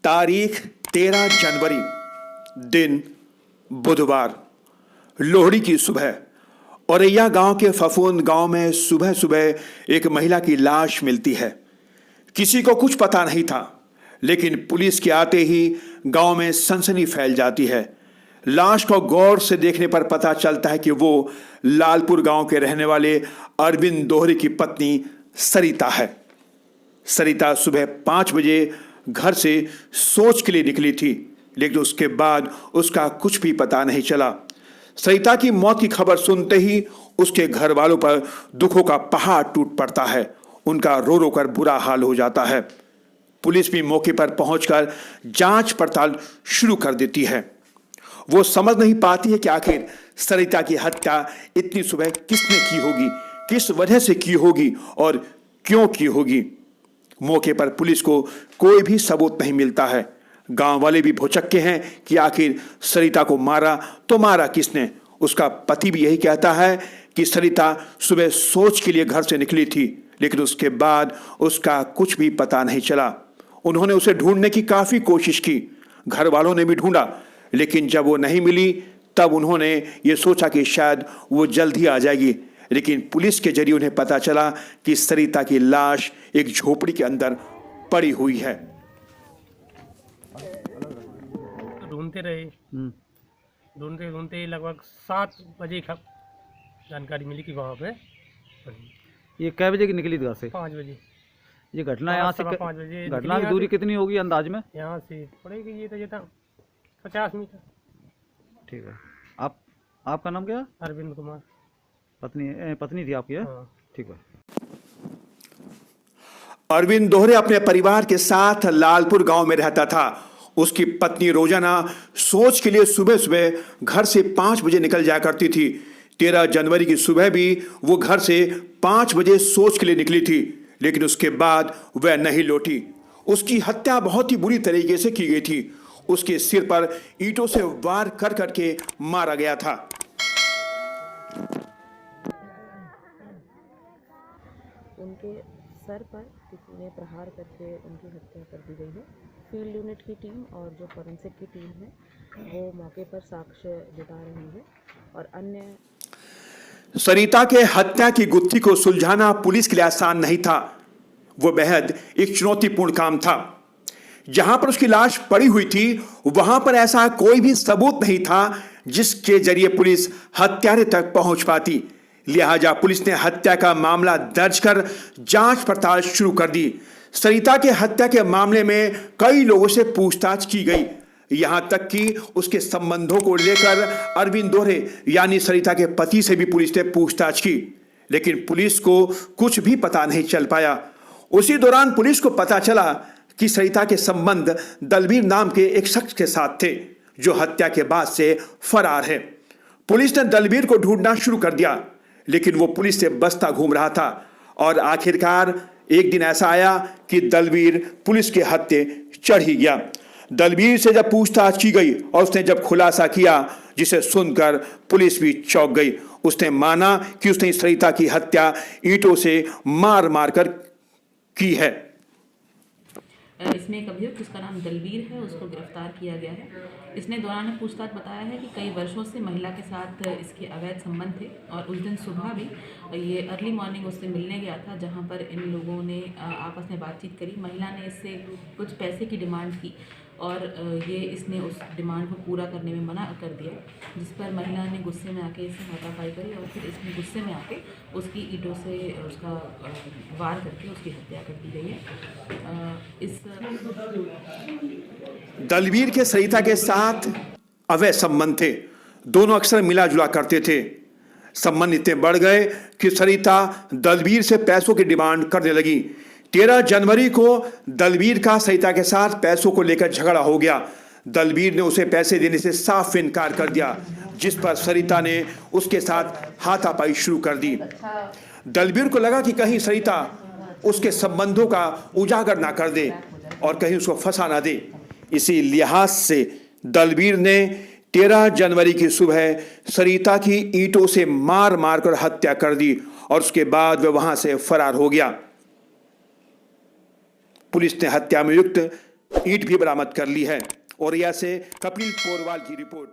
तारीख 13 जनवरी, दिन बुधवार, लोहड़ी की सुबह औरैया गांव के फफूंद गांव में सुबह सुबह एक महिला की लाश मिलती है। किसी को कुछ पता नहीं था, लेकिन पुलिस के आते ही गांव में सनसनी फैल जाती है। लाश को गौर से देखने पर पता चलता है कि वो लालपुर गांव के रहने वाले अरविंद दोहरे की पत्नी सरिता है। सरिता सुबह 5 बजे घर से सोच के लिए निकली थी, लेकिन उसके बाद उसका कुछ भी पता नहीं चला। सरिता की मौत की खबर सुनते ही उसके घर वालों पर दुखों का पहाड़ टूट पड़ता है। उनका रो रो कर बुरा हाल हो जाता है। पुलिस भी मौके पर पहुंचकर जांच पड़ताल शुरू कर देती है। वो समझ नहीं पाती है कि आखिर सरिता की हत्या इतनी सुबह किसने की होगी, किस वजह से की होगी और क्यों की होगी। मौके पर पुलिस को कोई भी सबूत नहीं मिलता है। गांव वाले भी भौचक्के हैं कि आखिर सरिता को मारा तो मारा किसने। उसका पति भी यही कहता है कि सरिता सुबह सोच के लिए घर से निकली थी, लेकिन उसके बाद उसका कुछ भी पता नहीं चला। उन्होंने उसे ढूंढने की काफी कोशिश की, घर वालों ने भी ढूंढा, लेकिन जब वो नहीं मिली तब उन्होंने ये सोचा कि शायद वो जल्द ही आ जाएगी। लेकिन पुलिस के जरिए उन्हें पता चला कि सरिता की लाश एक झोपड़ी के अंदर पड़ी हुई है। ढूंढते रहे, ढूंढते ढूंढते लगभग 7 बजे जानकारी मिली कि वहाँ पे पड़ी। ये कै बजे की निकली घर से? 5 बजे। ये घटना यहाँ से 5 बजे घटना की दूरी कितनी होगी अंदाज में? यहाँ से पड़ेगी ये तो 50 मीटर। ठीक है। आपका नाम क्या? अरविंद कुमार। पत्नी थी आपकी है? हाँ। ठीक है। अरविंद दोहरे अपने परिवार के साथ लालपुर गांव में रहता था। उसकी पत्नी रोजाना सोच के लिए सुबह सुबह घर से 5 बजे निकल जाया करती थी। 13 जनवरी की सुबह भी वो घर से 5 बजे सोच के लिए निकली थी, लेकिन उसके बाद वह नहीं लौटी। उसकी हत्या बहुत ही बुरी तरीके से की गई थी। उसके सिर पर ईंटों से वार कर करके मारा गया था। उनके सर पर किसी ने प्रहार करके उनकी हत्या कर दी गई है। फील्ड यूनिट की टीम और जो फोरेंसिक की टीम है वो मौके पर साक्ष्य जुटा रही है और अन्य सरिता के हत्या की गुत्थी को सुलझाना पुलिस के लिए आसान नहीं था। वो बेहद एक चुनौतीपूर्ण काम था। जहां पर उसकी लाश पड़ी हुई थी वहां पर ऐसा कोई भी सबूत नहीं था जिसके जरिए पुलिस हत्यारे तक पहुंच पाती। लिहाजा पुलिस ने हत्या का मामला दर्ज कर जांच पड़ताल शुरू कर दी। सरिता के हत्या के मामले में कई लोगों से पूछताछ की गई, यहां तक कि उसके संबंधों को लेकर अरविंद दोहरे यानी सरिता के पति से भी पुलिस ने पूछताछ की, लेकिन पुलिस को कुछ भी पता नहीं चल पाया। उसी दौरान पुलिस को पता चला कि सरिता के संबंध दलबीर नाम के एक शख्स के साथ थे, जो हत्या के बाद से फरार है। पुलिस ने दलबीर को ढूंढना शुरू कर दिया, लेकिन वो पुलिस से बचता घूम रहा था और आखिरकार एक दिन ऐसा आया कि दलबीर पुलिस के हत्थे चढ़ ही गया। दलबीर से जब पूछताछ की गई और उसने जब खुलासा किया, जिसे सुनकर पुलिस भी चौंक गई। उसने माना कि उसने सरिता की हत्या ईंटों से मार मार कर की है। इसमें एक अभियुक्त जिसका नाम दलबीर है, उसको गिरफ्तार किया गया है। इसने दौरान पूछताछ बताया है कि कई वर्षों से महिला के साथ इसके अवैध संबंध थे और उस दिन सुबह भी ये अर्ली मॉर्निंग उससे मिलने गया था, जहां पर इन लोगों ने आपस में बातचीत करी। महिला ने इससे कुछ पैसे की डिमांड की और इसने उस डिमांड को पूरा करने में मना कर दिया, जिस पर महिला ने गुस्से में आके इसे हाथापाई करी और फिर इसने गुस्से में आके उसकी ईंटों से उसका वार करके उसकी हत्या कर दी गई है। दलबीर के सरिता के साथ अवैध संबंध थे। दोनों अक्सर मिला जुला करते थे। संबंध इतने बढ़ गए कि सरिता दलबीर से पैसों की डिमांड करने लगी। 13 जनवरी को दलबीर का सरिता के साथ पैसों को लेकर झगड़ा हो गया। दलबीर ने उसे पैसे देने से साफ इनकार कर दिया, जिस पर सरिता ने उसके साथ हाथापाई शुरू कर दी। दलबीर को लगा कि कहीं सरिता उसके संबंधों का उजागर ना कर दे और कहीं उसको फंसा ना दे। इसी लिहाज से दलबीर ने 13 जनवरी की सुबह सरिता की ईंटों से मार मार कर हत्या कर दी और उसके बाद वह वहां से फरार हो गया। पुलिस ने हत्या में युक्त ईंट भी बरामद कर ली है। औरैया से कपिल पोरवाल की रिपोर्ट।